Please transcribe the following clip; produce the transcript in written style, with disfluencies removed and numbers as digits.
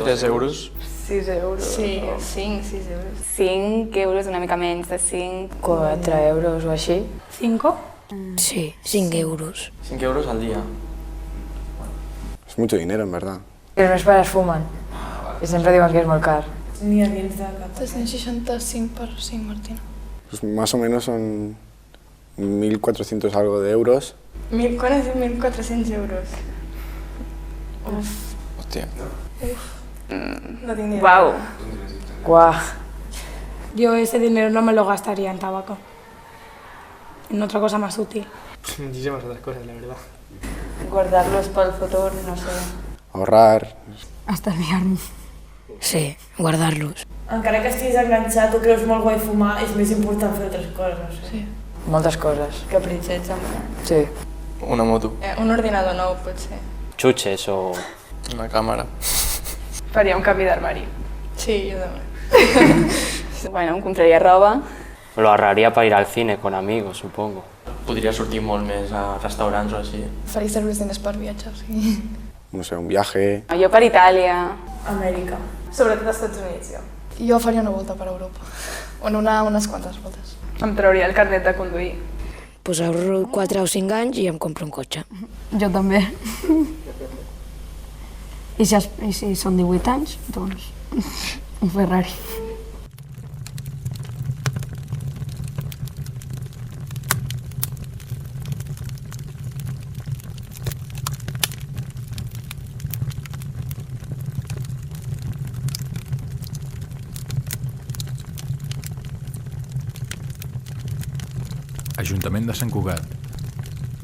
3 euros. 6 euros. Sí, 5, 6 euros. 5 euros, una mica menys de 5. 4 euros o així. 5? Sí, 5 euros. 5 euros al día. Es mucho dinero, en verdad. Els meus pares fumen i sempre diuen que és molt car. Ni a dins de cap. 365 per 5, Martina. Pues más o menos son 1.400 algo de euros. Quan has dit 1.400 euros? Hòstia. No tinc ni idea. Uau! Guau. Yo ese dinero no me lo gastaría en tabaco. En otra cosa más útil. Muchísimas otras cosas, la verdad. Guardar-los pel futur, no sé. Ahorrar. Estalviar-me. Sí, guardar-los. Encara que estiguis enganxat, tu creus molt guai fumar, és més important fer altres coses, no sé. Sí. Moltes coses. Capritxets, en plan. Sí. Una moto. Un ordinador nou, potser. Chuches o... Una càmera. Faria un canvi d'armari. Sí, jo també. Bueno, em compraria roba. Lo ahorraría para ir al cine con amigos, supongo. Podria sortir molt més a restaurants o així. Faria servir diners per viatjar, sí. No sé, un viaje. Jo per Itàlia. Amèrica. Sobretot als Estats Units, jo. Jo faria una volta per Europa. Unes quantes voltes. Em trauria el carnet de conduir. Pues ahorro 4 o 5 anys i em compro un cotxe. Jo també. I si són 18 anys, doncs un Ferrari. Ajuntament de Sant Cugat.